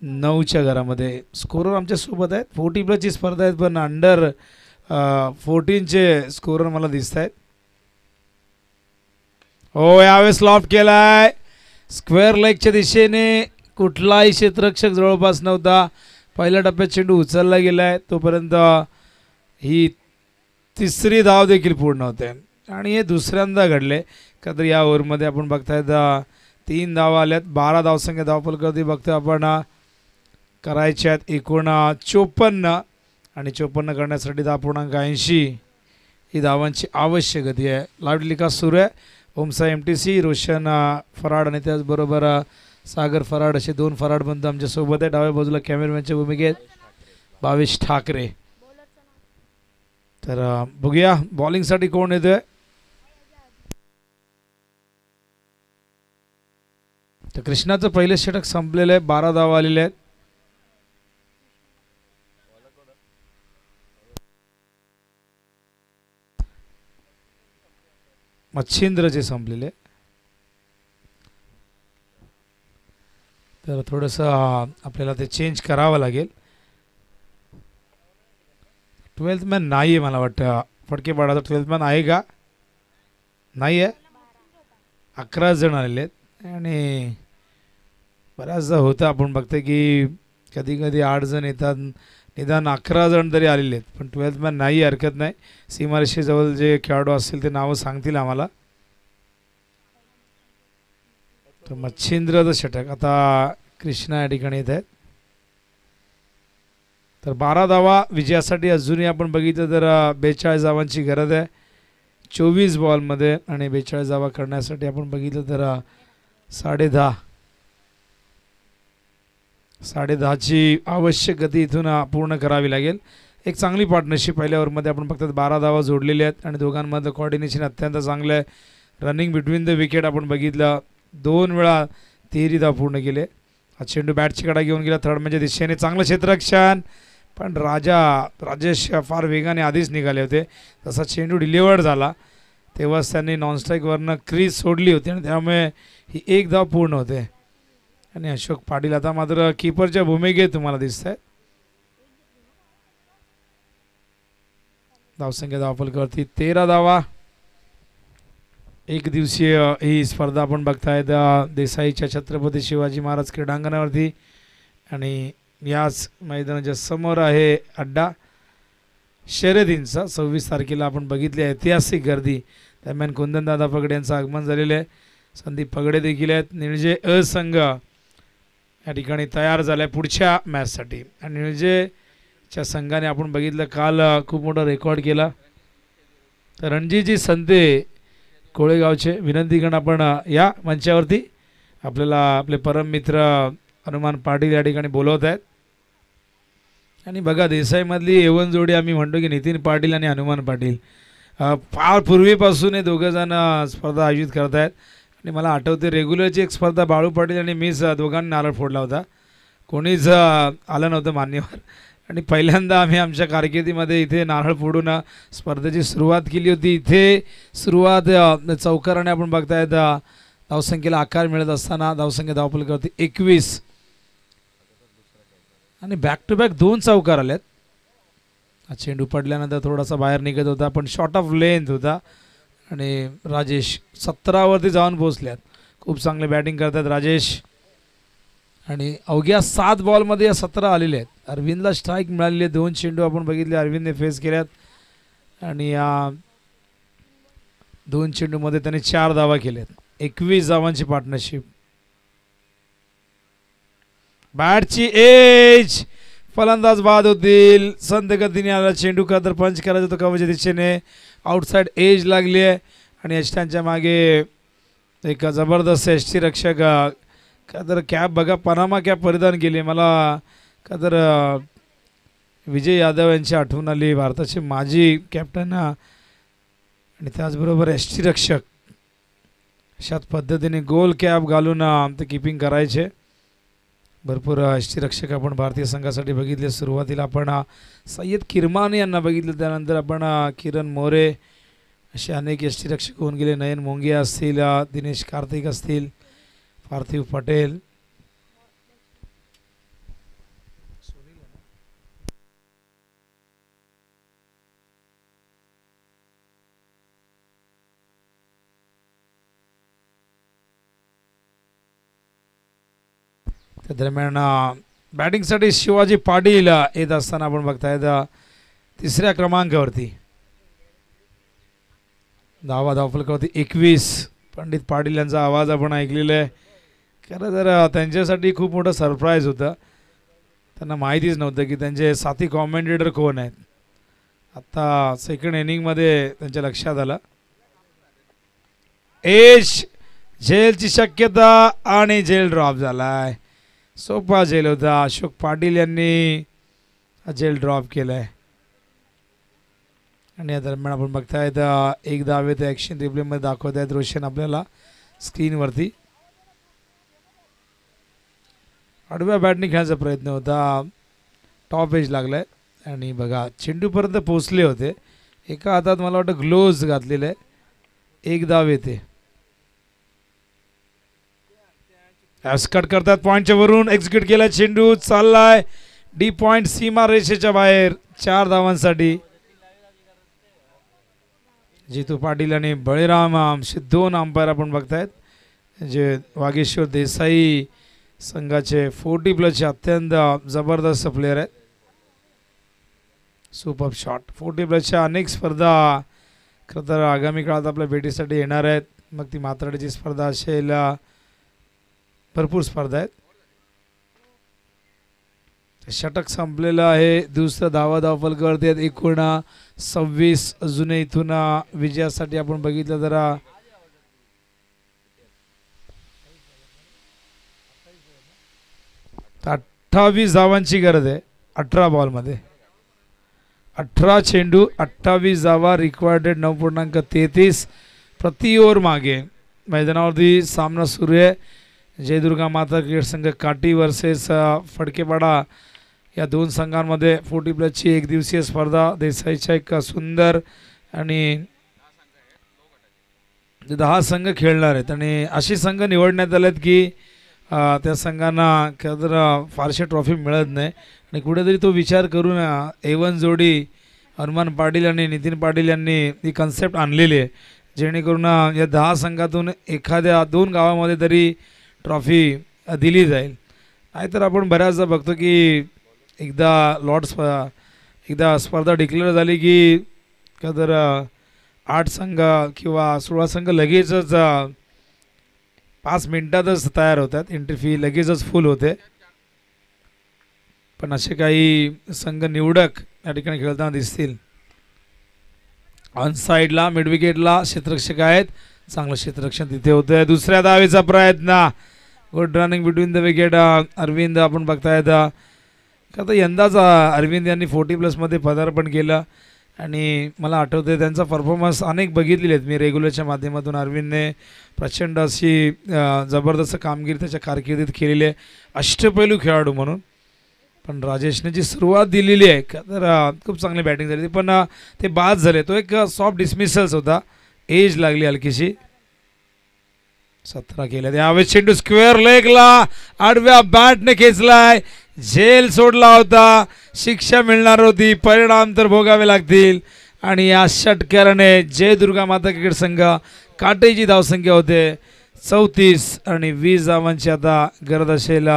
9च्या घरामध्ये. स्कोरर आमच्या सोबत आहेत. 40+ स्पर्धा आहेत पण अंडर 14चे स्कोरर मला दिसत आहेत. हो, यावेळेस लॉफ्ट केलाय स्क्वेअर लेगच्या दिशेने. कुठलाही क्षेत्ररक्षक जवळपास नव्हता. पहिल्या टप्प्यात चेंडू उचलला गेलाय तोपर्यंत ही 3री धाव देखील पूर्ण होते आणि हे दुसऱ्यांदा घडले का तर या ओव्हरमध्ये आपण बघतायत 3 धावा आल्यात. 12 धावसंख्या धावफलकावरती बघतोय आपण. करायच्यात एकूण 54 आणि 54 करण्यासाठी 10.80 ही धावांची आवश्यक गती आहे. लाईव्ह सुरू आहे. ओम साई MTC रोशन फराड आणि त्याचबरोबर सागर फराड असे 2 फराड बंधू आमच्यासोबत आहे. डाव्या बाजूला कॅमेरामॅनच्या भूमिकेत भावेश ठाकरे. तर बघूया बॉलिंगसाठी कोण येतोय. तर कृष्णाचं पहिलं षटक संपलेलं आहे. 12 धावा आलेले आहेत. मच्छिंद्रचे संपलेले. तर थोडंसं आपल्याला ते चेंज करावं लागेल. 12th मॅन नाही आहे मला वाटतं. फटकेबाडाचा 12th मॅन आहे का? नाही आहे. 11 जण आलेले आहेत आणि बऱ्याचदा होतं आपण बघतो की कधी कधी 8 जण येतात. निदान 11 जण तरी आलेले आहेत पण 12th मॅन नाही. हरकत नाही. सीमारेषेजवळ जे खेळाडू असतील ते नावं सांगतील आम्हाला. तर मच्छिंद्रचं षटक आता कृष्णा या ठिकाणी येत आहेत. तर 12 धावा विजयासाठी अजूनही आपण बघितलं तर 42 धावांची गरज आहे 24 बॉलमध्ये आणि 42 धावा करण्यासाठी आपण बघितलं तर 10.5ची आवश्यक गती इथून पूर्ण करावी लागेल. एक चांगली पार्टनरशिप पहिल्या ओव्हरमध्ये आपण बघतात. 12 धावा जोडलेल्या आहेत आणि दोघांमधलं कोऑर्डिनेशन अत्यंत चांगलं आहे. रनिंग बिटवीन द विकेट आपण बघितलं. 2 वेळा 13 धाव पूर्ण केले. हा चेंडू बॅटची कडा घेऊन गेला थर्ड म्हणजे दिशेने. चांगलं क्षेत्ररक्षण पण राजेश फार वेगाने आधीच निघाले होते. तसा चेंडू डिलिव्हर्ड झाला तेव्हाच त्यांनी नॉनस्ट्राईकवरनं क्रीज सोडली होती आणि त्यामुळे ही 1 धाव पूर्ण होते. आणि अशोक पाटील आता मात्र कीपरच्या भूमिकेत तुम्हाला दिसत आहे. धावसंख्या धावफलकावरती 13 धावा. एक दिवसीय ही स्पर्धा आपण बघतायत देसाईच्या छत्रपती शिवाजी महाराज क्रीडांगणावरती आणि याच मैदानाच्या समोर आहे अड्डा शर्यतींचा. 26 तारखेला आपण बघितली ऐतिहासिक गर्दी. दरम्यान कुंदनदादा पगडे यांचं आगमन झालेलं आहे. संदीप पगडे देखील आहेत. निळजे अ संघ या ठिकाणी तयार झाला आहे पुढच्या मॅचसाठी. आणि निळजेच्या संघाने आपण बघितलं काल खूप मोठा रेकॉर्ड केला. तर रणजितजी संते कोळेगावचे विनंती करून आपण या मंचावरती आपल्याला आपले परम मित्र हनुमान पाटील या ठिकाणी बोलवत आहेत. आणि बघा देसाईमधली एवन जोडी आम्ही म्हणतो की नितीन पाटील आणि हनुमान पाटील फार पूर्वीपासून हे दोघंजण स्पर्धा आयोजित करत आहेत. आणि मला आठवते रेग्युलरची एक स्पर्धा बाळू पाटील आणि मीच दोघांनी नारळ फोडला होता. कोणीच आलं नव्हतं मान्यवर. आणि पहिल्यांदा आम्ही आमच्या कारकिर्दीमध्ये इथे नारळ फोडून स्पर्धेची सुरुवात केली होती. इथे सुरुवात चौकाराने आपण बघतायत धावसंख्येला आकार मिळत असताना धावसंख्या धावफलकावरती 21 आणि बॅक टू बॅक 2 चौकार आल्यात. चेंडू पडल्यानंतर थोडासा बाहेर निघत होता पण शॉर्ट ऑफ लेंथ होता. आणि राजेश 17वरती जाऊन पोहोचल्यात. खूप चांगले बॅटिंग करतात राजेश. आणि अवघ्या 7 बॉलमध्ये या 17 आलेले आहेत. अरविंदला स्ट्राईक मिळालेली आहे. 2 चेंडू आपण बघितले अरविंदने फेस केल्यात. आणि या 2 चेंडूमध्ये त्याने 4 धावा केल्यात. 21 धावांची पार्टनरशिप. बॅटची एज फलंदाज बाद होतील. संत गतीने आला चेंडू का तर पंच करायचा तो कवच्या दिशेने आउटसाइड एज लागली आहे. आणि यष्टांच्या मागे एक जबरदस्त एसटी रक्षक का तर कॅप बघा पनामा कॅप परिधान केली. मला का तर विजय यादव यांची आठवण आली. भारताचे माजी कॅप्टन आणि त्याचबरोबर एसटी रक्षक अशाच पद्धतीने गोल कॅप घालून ते किपिंग करायचे. भरपूर एसटी रक्षक आपण भारतीय संघासाठी बघितले. सुरुवातीला आपण सय्यद किरमानी यांना बघितलं. त्यानंतर आपण किरण मोरे असे अनेक एसटी रक्षक होऊन गेले. नयन मोंगे असतील, दिनेश कार्तिक असतील, पार्थिव पटेल. त्या दरम्यान बॅटिंगसाठी शिवाजी पाटील येत असताना आपण बघतायत 3ऱ्या क्रमांकावरती. धावफलकावरती 21. पंडित पाटील यांचा आवाज आपण ऐकलेला आहे. खरं तर त्यांच्यासाठी खूप मोठं सरप्राईज होतं. त्यांना माहितीच नव्हतं की त्यांचे साथी कॉमेंटेटर कोण आहेत. आता सेकंड इनिंगमध्ये त्यांच्या लक्षात आलं. एज झेलची शक्यता आणि झेल ड्रॉप झालाय. सोपा झेल होता. अशोक पाटील यांनी झेल ड्रॉप केला आहे. आणि या दरम्यान आपण बघतायत एक धावे ते ॲक्शन रिप्लेमध्ये दाखवत आहेत रोशन आपल्याला स्क्रीनवरती. आडव्या बॅटने खेळण्याचा प्रयत्न होता. टॉप एज लागलाय आणि बघा चेंडूपर्यंत पोचले होते. एका हातात मला वाटतं ग्लोव्ज घातलेले आहे. एक धाव येते. कट करतात पॉईंटच्या वरून. एक्झिक्यूट केला चेंडू चाललाय डी पॉईंट सीमा रेषेच्या बाहेर 4 धावांसाठी. जितू पाटील आणि बळीराम असे 2 अंपायर आपण बघतायत जे वागेश्वर देसाई संघाचे 40+ अत्यंत जबरदस्त प्लेयर आहेत. Super shot. 40+च्या अनेक स्पर्धा खरं तर आगामी काळात आपल्या भेटीसाठी येणार आहेत. मग ती मात्राडीची स्पर्धा असेल, भरपूर स्पर्धा आहेत. षटक संपलेलं आहे. दुसरं धावफलकावरती आहेत. एकूण 26. अजून इथून विजयासाठी आपण बघितलं जरा 28 धावांची गरज आहे. 18 बॉलमध्ये 18 चेंडू 28 धावा रिक्वायर्ड. 9.33 प्रति ओव्हर मागे मैदानावरती सामना सुरू आहे. जयदुर्गा माता क्रिकेट संघ काटी वर्सेस फडकेपाडा या 2 संघांमध्ये 40+ची एक दिवसीय स्पर्धा. देसाईच्या एक सुंदर आणि 10 संघ खेळणार आहेत. आणि अशी संघ निवडण्यात आलेत की त्या संघांना खरं फारशा ट्रॉफी मिळत नाही. आणि कुठेतरी तो विचार करून A1 जोडी हनुमान पाटील आणि नितीन पाटील यांनी ही कन्सेप्ट आणलेली आहे, जेणेकरून या 10 संघातून एखाद्या 2 गावामध्ये तरी ट्रॉफी दिली जाईल. नाहीतर आपण बऱ्याचदा बघतो की एकदा स्पर्धा डिक्लेअर झाली की का तर 8 संघ किंवा 16 संघ लगेचच 5 मिनिटातच तयार होतात, एंट्री फी लगेचच फुल होते. पण असे काही संघ निवडक या ठिकाणी खेळताना दिसतील. ऑन साईडला मिड विकेटला क्षेत्ररक्षक आहेत, चांगलं क्षेत्ररक्षण तिथे होतं. दुसऱ्या धावेचा प्रयत्न, good running between the wicket. Arvind आपण बघतायत का तर यंदाच अरविंद यांनी 40+ पदार्पण केलं आणि मला आठवते त्यांचा परफॉर्मन्स अनेक बघितलेले आहेत मी रेग्युलरच्या माध्यमातून. अरविंदने प्रचंड अशी जबरदस्त कामगिरी त्याच्या कारकिर्दीत केलेली आहे अष्टपैलू खेळाडू म्हणून. पण राजेशने जी सुरुवात दिलेली आहे का तर खूप चांगली बॅटिंग झाली, पण ते बाद झाले. तो एक सॉफ्ट डिसमिसल्स होता, एज लागली हलकीशी. 17 केल्या त्यावेळेस चेंडू स्क्वेअर लेगला आडव्या बॅटने खेचलाय, झेल सोडला होता, शिक्षा मिळणार होती, परिणाम तर भोगावे लागतील. आणि या षटकाराने जय दुर्गा माता क्रिकेट संघ काटेची धावसंख्या होते 34 आणि 20 धावांची आता गरज असेल.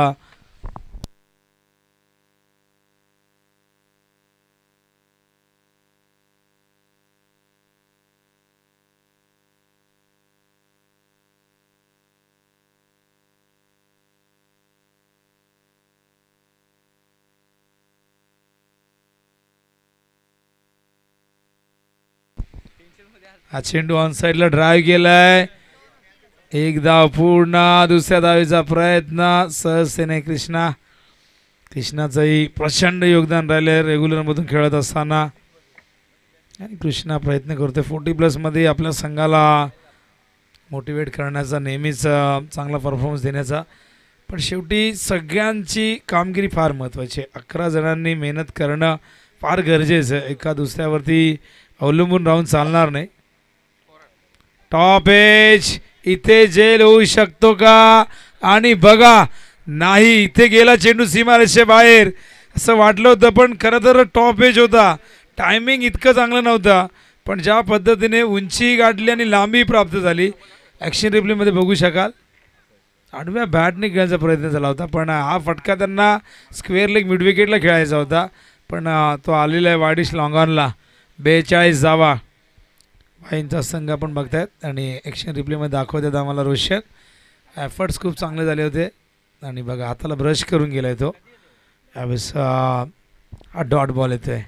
हा चेंडू ऑन साईडला ड्राईव्ह केलाय, एक धाव पूर्ण. दुसऱ्या धावेचा प्रयत्न सहजतेने कृष्णाचंही प्रचंड योगदान राहिले रेग्युलरमधून खेळत असताना. आणि कृष्णा प्रयत्न करतोय 40+ आपल्या संघाला मोटिवेट करण्याचा, नेहमीच चांगला परफॉर्मन्स देण्याचा. पण शेवटी सगळ्यांची कामगिरी फार महत्त्वाची आहे. 11 जणांनी मेहनत करणं फार गरजेचं आहे, एका दुसऱ्यावरती अवलंबून राहून चालणार नाही. टॉप एज इथे जेल होऊ शकतो का? आणि बघा नाही, इथे गेला चेंडू सीमारेषे बाहेर असं वाटलं होतं, पण खरं तर टॉप एज होता. टायमिंग इतकं चांगलं नव्हतं, पण ज्या पद्धतीने उंची गाठली आणि लांबी प्राप्त झाली, ॲक्शन रिप्लेमध्ये बघू शकाल. आडव्या बॅटने खेळायचा प्रयत्न झाला होता, पण हा फटका त्यांना स्क्वेअर लेग मिड विकेटला खेळायचा होता, पण तो आलेला आहे वाडिश लॉंगॉनला. 42 धावा भाईंचा संघ आपण बघतायत आणि ॲक्शन रिप्लेमध्ये दाखवतात आम्हाला. रोशन एफर्ट्स खूप चांगले झाले होते आणि बघा हाताला ब्रश करून गेलाय तो. यावेळेस हा डॉट बॉल येतोय.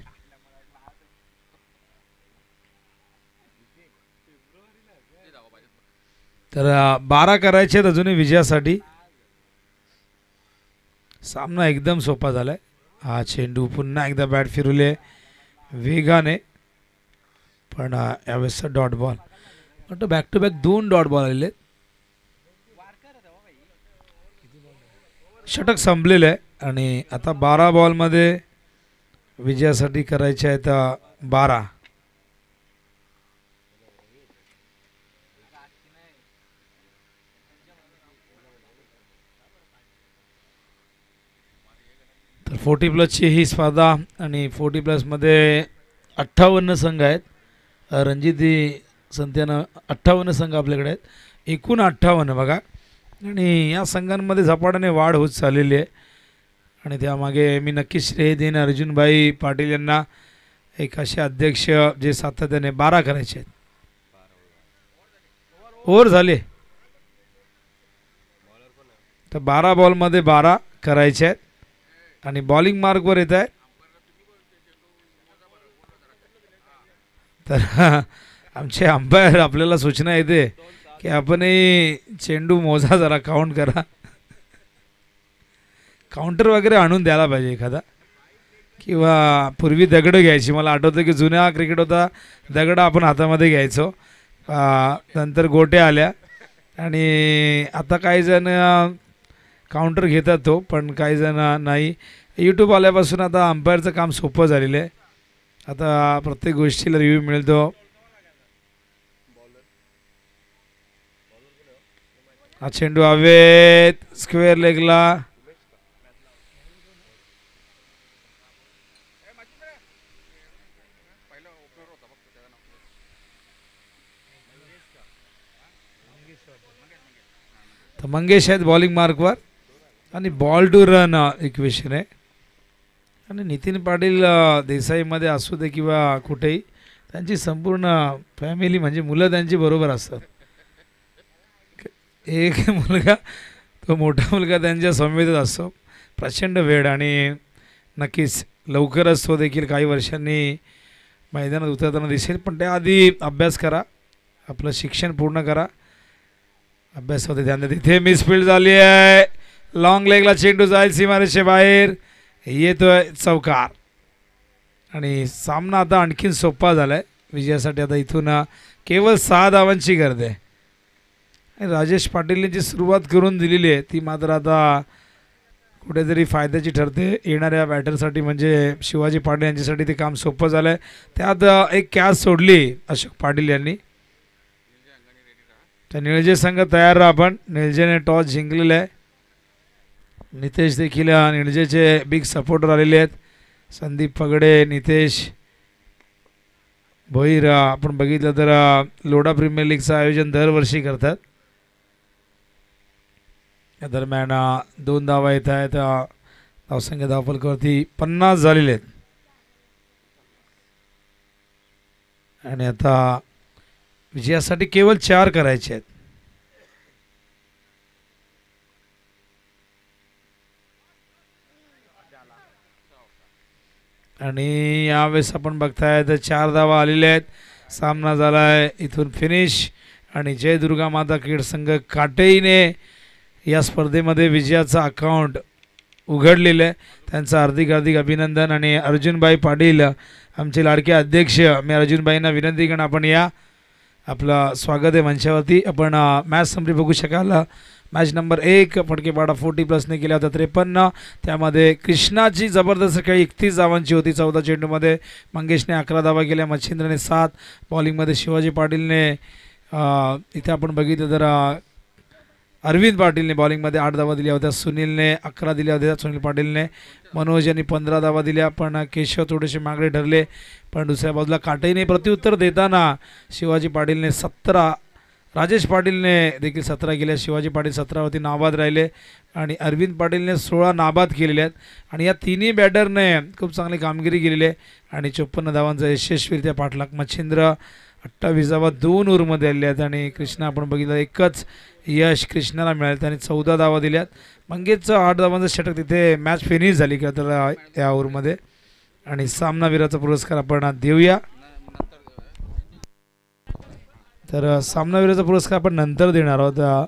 तर 12 करायचे आहेत अजूनही विजयासाठी. सामना एकदम सोपा झालाय. हा चेंडू पुन्हा एकदा बॅट फिरवले वेगाने, पण यावेळेस डॉट बॉल. वाटतं back to back 2 dot ball आलेले. षटक संपलेलं आहे आणि आता 12 बॉलमध्ये विजयासाठी करायचे आहेत 12. तर 40+ ही स्पर्धा आणि 40+ 58 संघ आहेत. रणजिती संख्येनं 58 संघ आपल्याकडे आहेत, एकूण 58 बघा. आणि या संघांमध्ये झपाट्याने वाढ होत चाललेली आहे आणि त्यामागे मी नक्कीच श्रेय देईन अर्जुनभाई पाटील यांना, एक असे अध्यक्ष जे सातत्याने 12 करायचे आहेत. ओव्हर झाले तर 12 बॉलमध्ये 12 करायचे आहेत आणि बॉलिंग मार्कवर येत आहे. तर आमचे अंपायर आपल्याला सूचना येते की आपणही चेंडू मोजा, जरा काउंट करा. काउंटर वगैरे आणून द्यायला पाहिजे एखादा, किंवा पूर्वी दगड घ्यायची. मला आठवतं की जुन्या क्रिकेट होता, दगड आपण हातामध्ये घ्यायचो. नंतर गोट्या आल्या आणि आता काही जण काउंटर घेतात तो, पण काही जण नाही. यूट्यूब आल्यापासून आता अंपायरचं काम सोपं झालेलं आहे. आता प्रत्येक गोष्टीला रिव्ह्यू मिळतो. हा चेंडू हवेत स्क्वेअर लेगला. तर मंगेश आहेत बॉलिंग मार्कवर आणि बॉल टू रन इक्वेशन आहे. आणि नितीन पाटील देसाईमध्ये असू दे किंवा कुठेही त्यांची संपूर्ण फॅमिली म्हणजे मुलं त्यांची बरोबर असतात. एक मुलगा तो मोठा मुलगा त्यांच्या समवेतच असतो. प्रचंड वेळ आणि नक्कीच लवकरच तो देखील काही वर्षांनी मैदानात उतरताना दिसेल. पण त्याआधी अभ्यास करा, आपलं शिक्षण पूर्ण करा, अभ्यासामध्ये ध्यान द्या. तिथे मिसफिल्ड झाली आहे. लॉंग लेगला चेंडू जाईल सीमारेषे बाहेर, येतोय चौकार आणि सामना आता आणखीन सोपा झाला आहे विजयासाठी. आता इथून केवळ 6 धावांची गरज आहे. आणि राजेश पाटीलने जी सुरुवात करून दिलेली आहे ती मात्र आता कुठेतरी फायद्याची ठरते येणाऱ्या बॅटरसाठी. म्हणजे शिवाजी पाटील यांच्यासाठी ते काम सोपं झालं आहे. त्यात एक कॅच सोडली अशोक पाटील यांनी. तर निळजे संघ तयार राहा. आपण निळजेने टॉस जिंकलेलं आहे. नितेश देखील निळजेचे बिग सपोर्टर आलेले आहेत. संदीप पगडे, नितेश भोईर आपण बघितलं तर लोढा प्रीमियर लीगचं आयोजन दरवर्षी करतात. या दरम्यान 2 धावा येत आहेत. धावसंख्या धावफलकावरती 50 झालेले आहेत. आणि आता विजयासाठी केवळ 4 करायचे आहेत. आणि यावेळेस आपण बघताय तर 4 धावा आलेल्या आहेत. सामना झाला आहे इथून फिनिश. आणि जय दुर्गा माता क्रीडा संघ काटेईने या स्पर्धेमध्ये विजयाचा अकाउंट उघडलेलं आहे. त्यांचं हार्दिक हार्दिक अभिनंदन. आणि अर्जुनभाई पाटील आमचे लाडके अध्यक्ष, मी अर्जुनभाईंना विनंती करणं आपण या, आपलं स्वागत आहे मंचावरती. आपण मॅच समरी बघू शकाल. मॅच नंबर 1 फटकेपाडा 40+ केला होता 53. त्यामध्ये कृष्णाची जबरदस्त खेळी 31 धावांची होती. 14 चेंडूमध्ये मंगेशने 11 धावा केल्या, मच्छिंद्रने 7. बॉलिंगमध्ये शिवाजी पाटीलने इथे आपण बघितलं तर अरविंद पाटीलने बॉलिंगमध्ये 8 धावा दिल्या होत्या. सुनीलने 11 दिल्या होत्या. सुनील पाटीलने, मनोज यांनी 15 धावा दिल्या. पण केशव थोडेसे मागडे ठरले. पण दुसऱ्या बाजूला काटेईने प्रत्युत्तर देताना शिवाजी पाटीलने 17, राजेश पाटीलने देखील 17 केल्या. शिवाजी पाटील 17वरती नाबाद राहिले. आणि अरविंद पाटीलने 16 नाबाद केलेले आहेत. आणि या तिन्ही बॅटरने खूप चांगली कामगिरी केलेली आहे. आणि 54 धावांचा यशस्वीरित्या पाठलाग. मच्छिंद्र 28 धावा 2 ओव्हरमध्ये आलेल्या आहेत. आणि कृष्णा आपण बघितलं एकच यश कृष्णाला मिळालं, त्याने 14 धावा दिल्यात. मंगेशचं 8 धावांचं षटक, तिथे मॅच फिनिश झाली का तर या ओव्हरमध्ये. आणि सामनावीराचा पुरस्कार आपण देऊया. तर सामनावीराचा पुरस्कार आपण नंतर देणार आहोत.